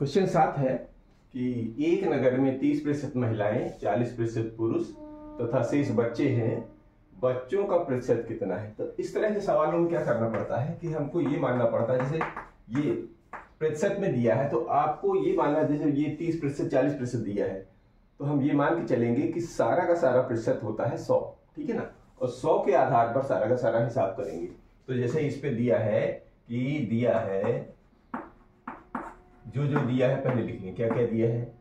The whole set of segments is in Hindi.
क्वेश्चन 7 है कि एक नगर में 30% महिलाएं, 40% पुरुष तथा शेष बच्चे हैं। बच्चों का प्रतिशत कितना है? तो इस तरह के सवालों में क्या करना पड़ता है कि हमको ये मानना पड़ता है, जैसे ये प्रतिशत में दिया है तो आपको ये मानना, जैसे ये 30% 40% दिया है तो हम ये मान के चलेंगे कि सारा का सारा प्रतिशत होता है 100, ठीक है ना। और 100 के आधार पर सारा का सारा हिसाब करेंगे। तो जैसे इस पे दिया है कि दिया है, जो दिया है पहले लिख लें। क्या क्या दिया है?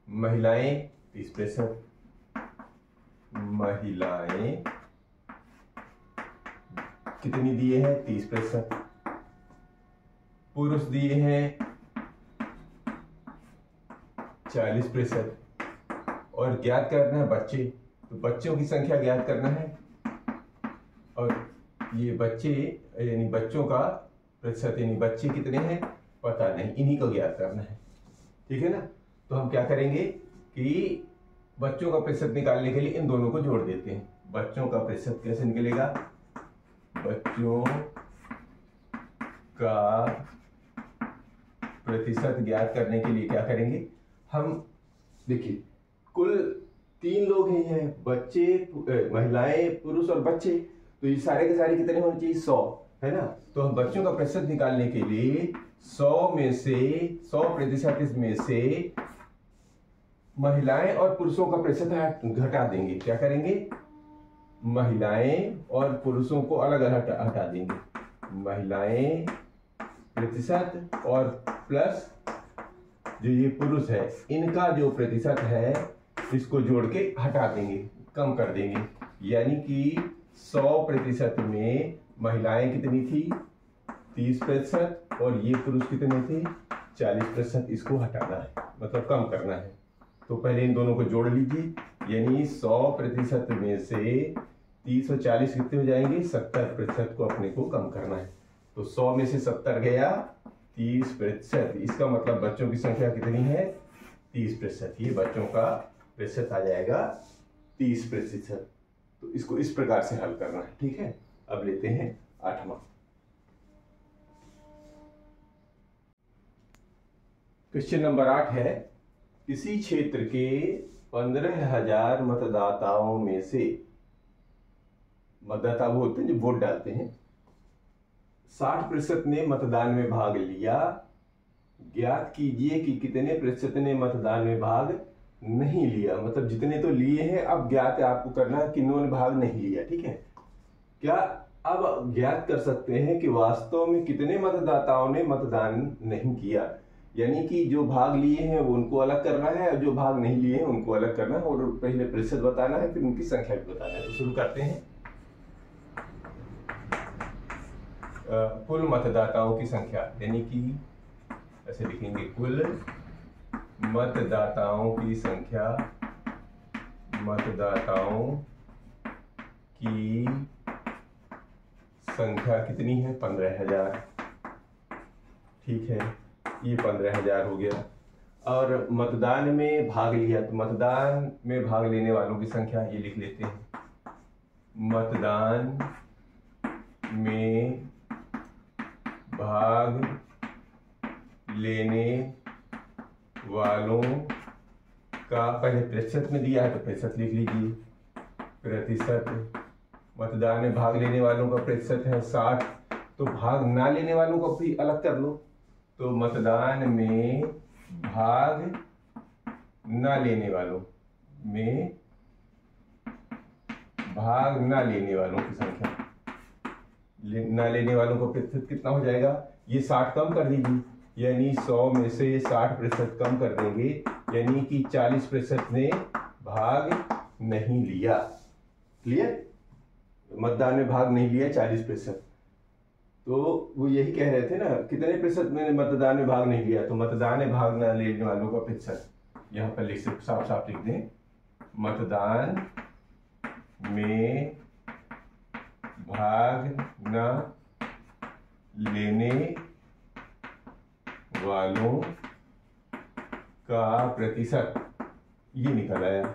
महिलाएं 30%, महिलाएं कितनी दिए हैं? 30%। पुरुष दिए हैं 40%। और ज्ञात करना है बच्चे, तो बच्चों की संख्या ज्ञात करना है। और ये बच्चे यानी बच्चों का प्रतिशत, यानी बच्चे कितने हैं पता नहीं, इन्हीं को ज्ञात करना है, ठीक है ना। तो हम क्या करेंगे कि बच्चों का प्रतिशत निकालने के लिए इन दोनों को जोड़ देते हैं। बच्चों का प्रतिशत कैसे निकलेगा? बच्चों का प्रतिशत ज्ञात करने के लिए क्या करेंगे हम? देखिए, कुल 3 लोग ही हैं, बच्चे, महिलाएं, पुरुष और बच्चे। तो ये सारे के सारे कितने होने चाहिए? 100, है ना। तो हम बच्चों का प्रतिशत निकालने के लिए 100 में से 100% में से महिलाएं और पुरुषों का प्रतिशत घटा देंगे। क्या करेंगे? महिलाएं और पुरुषों को अलग अलग हटा देंगे। महिलाएं प्रतिशत और प्लस जो ये पुरुष है, इनका जो प्रतिशत है इसको जोड़ के हटा देंगे, कम कर देंगे। यानी कि 100% में महिलाएं कितनी थी? 30% और ये पुरुष कितने थे? 40%। इसको हटाना है, मतलब कम करना है। तो पहले इन दोनों को जोड़ लीजिए, यानी 100% में से 30 और 40 कितने हो जाएंगे? 70% को अपने को कम करना है। तो 100 में से 70 गया, 30%। इसका मतलब बच्चों की संख्या कितनी है? 30%। ये बच्चों का प्रतिशत आ जाएगा 30%। तो इसको इस प्रकार से हल करना है, ठीक है। अब लेते हैं 8वां क्वेश्चन। नंबर 8 है, किसी क्षेत्र के 15,000 मतदाताओं में से, मतदाता वो होते हैं जो वोट डालते हैं, 60% ने मतदान में भाग लिया। ज्ञात कीजिए कि कितने प्रतिशत ने मतदान में भाग नहीं लिया। मतलब जितने तो लिए हैं, अब ज्ञात आपको करना है किन्होंने भाग नहीं लिया, ठीक है। क्या अब ज्ञात कर सकते हैं कि वास्तव में कितने मतदाताओं ने मतदान नहीं किया? यानी कि जो भाग लिए हैं वो उनको अलग करना है और जो भाग नहीं लिए हैं उनको अलग करना है। और पहले प्रतिशत बताना है, फिर उनकी संख्या भी बताना है। तो शुरू करते हैं। कुल मतदाताओं की संख्या, यानी कि ऐसे लिखेंगे, कुल मतदाताओं की संख्या, मतदाताओं की संख्या कितनी है? 15,000, ठीक है। ये 15,000 हो गया। और मतदान में भाग लिया, तो मतदान में भाग लेने वालों की संख्या ये लिख लेते हैं। मतदान में भाग लेने वालों का, पहले प्रतिशत में दिया है तो प्रतिशत लिख लीजिए, प्रतिशत। मतदान में भाग लेने वालों का प्रतिशत है 60, तो भाग ना लेने वालों को भी अलग कर लो। तो मतदान में भाग ना लेने वालों में, भाग ना लेने वालों की संख्या, ना लेने वालों का प्रतिशत कितना हो जाएगा? ये 60 कम कर दीजिए, यानी 100 में से 60% कम कर देंगे, यानी कि 40% ने भाग नहीं लिया। क्लियर? मतदान में भाग नहीं लिया 40%। तो वो यही कह रहे थे ना, कितने प्रतिशत में मतदान में भाग नहीं लिया? तो मतदान में भाग न लेने वालों का प्रतिशत यहाँ पर लिख, साफ साफ लिख दें, मतदान में भाग न लेने वालों का प्रतिशत ये निकल आया,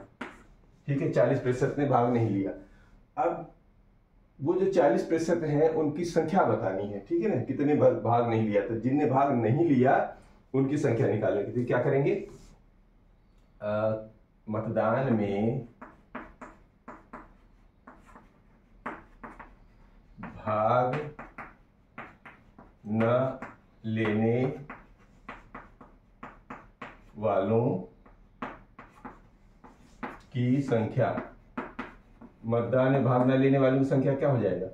ठीक है। 40% ने भाग नहीं लिया। अब वो जो 40% है उनकी संख्या बतानी है, ठीक है ना, कितने भाग नहीं लिया। तो जिनने भाग नहीं लिया उनकी संख्या निकालने के लिए क्या करेंगे, मतदान में भाग न लेने वालों की संख्या, मतदान में भाग न लेने वालों की संख्या क्या हो जाएगा,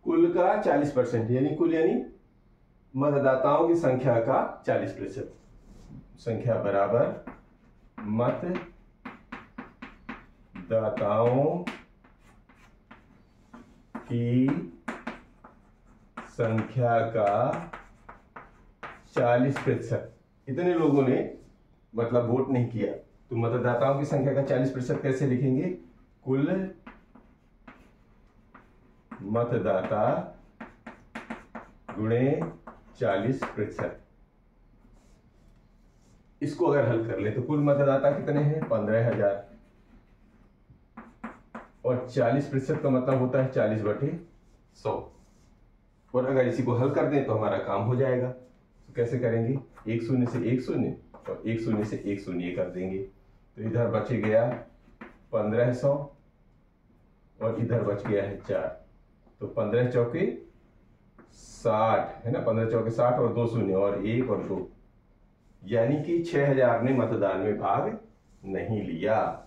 कुल का 40%, यानी कुल यानी मतदाताओं की संख्या का 40%, संख्या बराबर मतदाताओं की संख्या का 40%। इतने लोगों ने मतलब वोट नहीं किया, तो मतदाताओं की संख्या का 40% कैसे लिखेंगे, कुल मतदाता गुणे 40%। इसको अगर हल कर ले तो कुल मतदाता कितने हैं, 15,000, और 40% का मतलब होता है 40/100। और अगर इसी को हल कर दें तो हमारा काम हो जाएगा। तो कैसे करेंगे, 1 शून्य से 1 शून्य और 1 शून्य से 1 शून्य कर देंगे, तो इधर बच गया 1500 और इधर बच गया है 4, तो 15 चौके 60 है ना, 15 चौके 60 और 2 शून्य और 1 और 2, यानी कि 6000 ने मतदान में भाग नहीं लिया।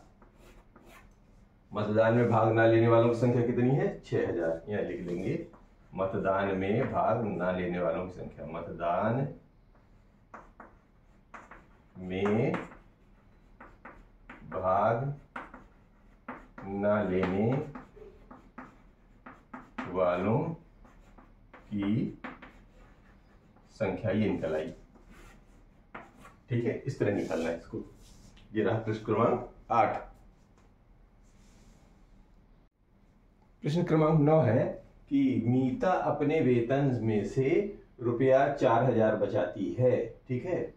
मतदान में भाग ना लेने वालों की संख्या कितनी है, 6000। यहां लिख लेंगे मतदान में भाग ना लेने वालों की संख्या, मतदान में भाग ना लेने वालों की संख्या, ये निकल आई। ठीक है, इस तरह निकालना है इसको। ये रहा प्रश्न क्रमांक 8। प्रश्न क्रमांक 9 है कि मीता अपने वेतन में से रुपया 4000 बचाती है। ठीक है,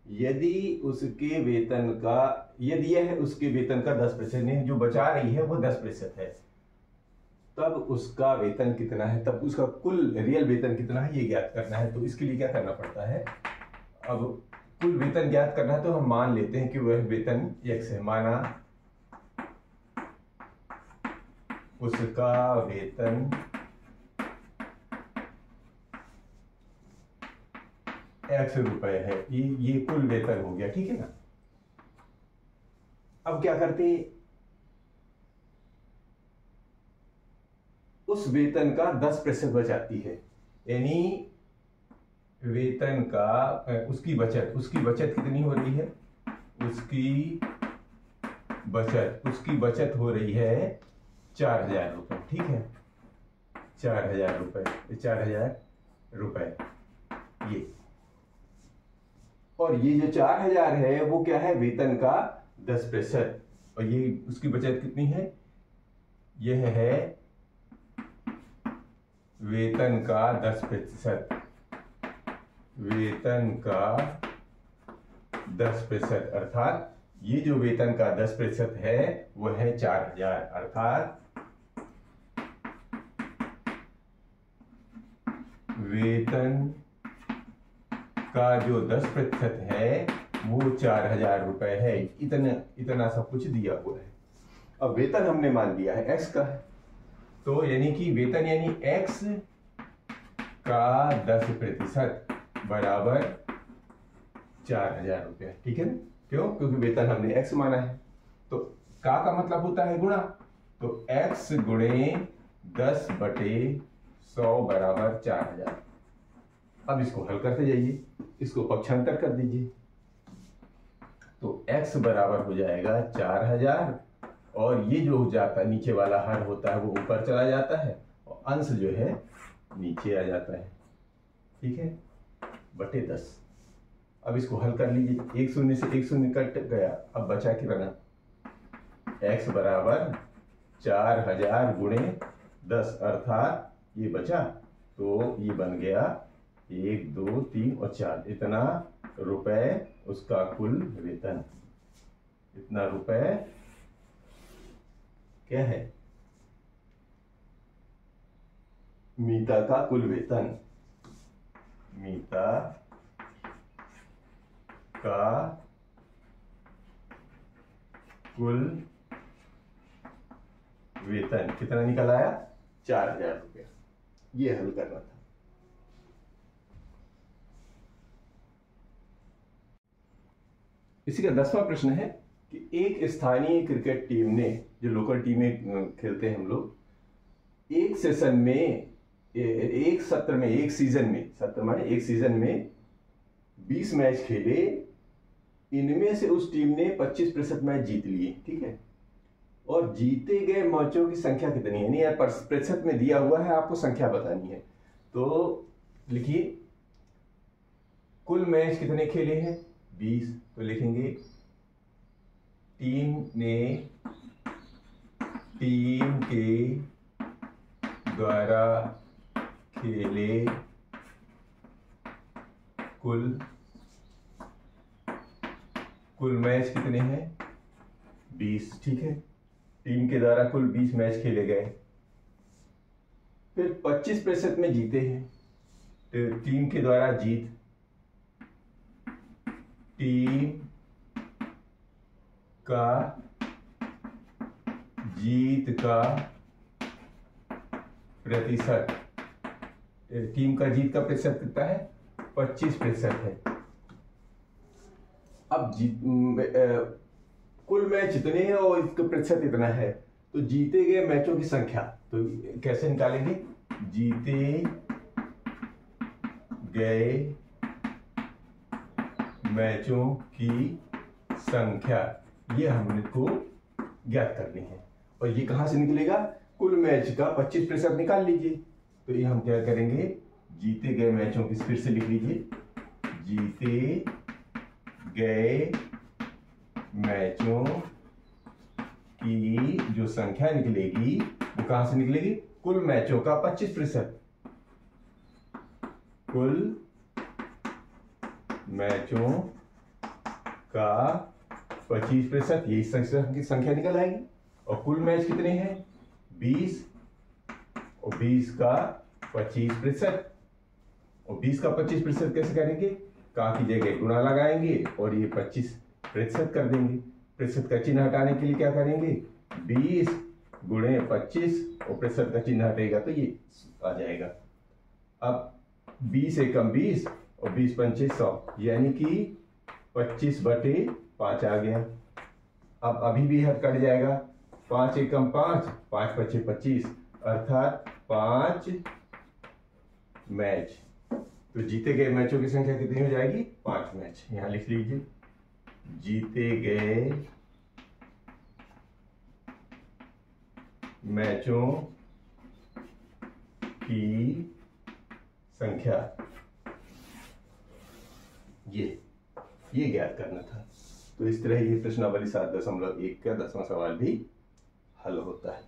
यदि यह उसके वेतन का 10%, जो बचा रही है वो 10% है, तब उसका वेतन कितना है, तब उसका कुल रियल वेतन कितना है, ये ज्ञात करना है। तो इसके लिए क्या करना पड़ता है, अब कुल वेतन ज्ञात करना है तो हम मान लेते हैं कि वह वेतन x है, माना उसका वेतन x रुपए है, ये कुल वेतन हो गया। ठीक है ना। अब क्या करते, उस वेतन का 10% बचाती है, यानी वेतन का उसकी बचत कितनी हो रही है, उसकी बचत हो रही है 4000 रुपए। ठीक है, 4000 रुपए, 4000 रुपए ये, और ये जो 4000 है वो क्या है, वेतन का 10%, और ये उसकी बचत कितनी है, यह है वेतन का 10%, वेतन का 10%, अर्थात ये जो वेतन का 10% है वह है 4000, अर्थात वेतन का जो 10% है वो 4000 रुपए है। इतना सब कुछ दिया हुआ है। अब वेतन हमने मान लिया है x का है, तो यानी कि वेतन यानी x का 10% बराबर 4000 रुपये। ठीक है ना, क्यों, क्योंकि वेतन हमने x माना है। तो का मतलब होता है गुणा, तो x गुणे 10/100 बराबर 4000। अब इसको हल करते जाइए, इसको पक्षांतर कर दीजिए, तो x बराबर हो जाएगा 4000, और ये जो हो जाता है नीचे वाला हर होता है वो ऊपर चला जाता है, और अंश जो है नीचे आ जाता है। ठीक है, बटे 10। अब इसको हल कर लीजिए, 1 शून्य से 1 शून्य कट गया, अब बचा कितना, x बराबर 4000 गुणे 10, अर्थात ये बचा, तो ये बन गया 1 2 3 और 4, इतना रुपए उसका कुल वेतन, इतना रुपए क्या है, मीता का कुल वेतन, मीता का कुल वेतन कितना निकल आया? 4,000 रुपया। ये हल करना था। इसी का 10वां प्रश्न है कि एक स्थानीय क्रिकेट टीम ने, जो लोकल टीमें खेलते हैं हम लोग, एक सेशन में, एक सत्र में, एक सीजन में, सत्र माने एक सीजन में 20 मैच खेले। इनमें से उस टीम ने 25% मैच जीत लिए, ठीक है। और जीते गए मैचों की संख्या कितनी है? नहीं यार, प्रतिशत में दिया हुआ है, आपको संख्या बतानी है। तो लिखिए, कुल मैच कितने खेले हैं? 20। तो लिखेंगे टीम के द्वारा खेले कुल मैच कितने हैं? 20, ठीक है। टीम के द्वारा कुल 20 मैच खेले गए। फिर 25% में जीते हैं, तो टीम के द्वारा जीत, टीम का जीत का प्रतिशत, टीम का जीत का प्रतिशत कितना है? 25% है। अब कुल मैच जितने हैं और इसका प्रतिशत इतना है, तो जीते गए मैचों की संख्या तो कैसे निकालेंगे? जीते गए मैचों की संख्या, ये हमको ज्ञात करनी है। और ये कहां से निकलेगा? कुल मैच का 25% निकाल लीजिए। तो ये हम क्या करेंगे? जीते गए मैचों की, फिर से लिख लीजिए, जीते गए मैचों की जो संख्या निकलेगी वो कहां से निकलेगी? कुल मैचों का 25%। कुल मैचों का 25%, ये की संख्या निकल आएगी। और कुल मैच कितने हैं? 20, और 20 का 25%। और 20 का 25% कैसे करेंगे? का की जगह गुणा लगाएंगे और ये 25% कर देंगे। प्रतिशत का चिन्ह हटाने के लिए क्या करेंगे? 20 गुणे 25, और प्रतिशत का चिन्ह हटेगा तो ये आ जाएगा। अब 20 एकम 20 और 20 पंचे 100, यानी कि 25/5 आ गया। अब अभी भी हट कट जाएगा। 5 एकम 5, 5 पचे 25, अर्थात 5 मैच। तो जीते गए मैचों की संख्या कितनी हो जाएगी? 5 मैच। यहां लिख लीजिए, जीते गए मैचों की संख्या, ये ज्ञात करना था। तो इस तरह ये प्रश्नावली 7.1 का 10वां सवाल भी हल होता है।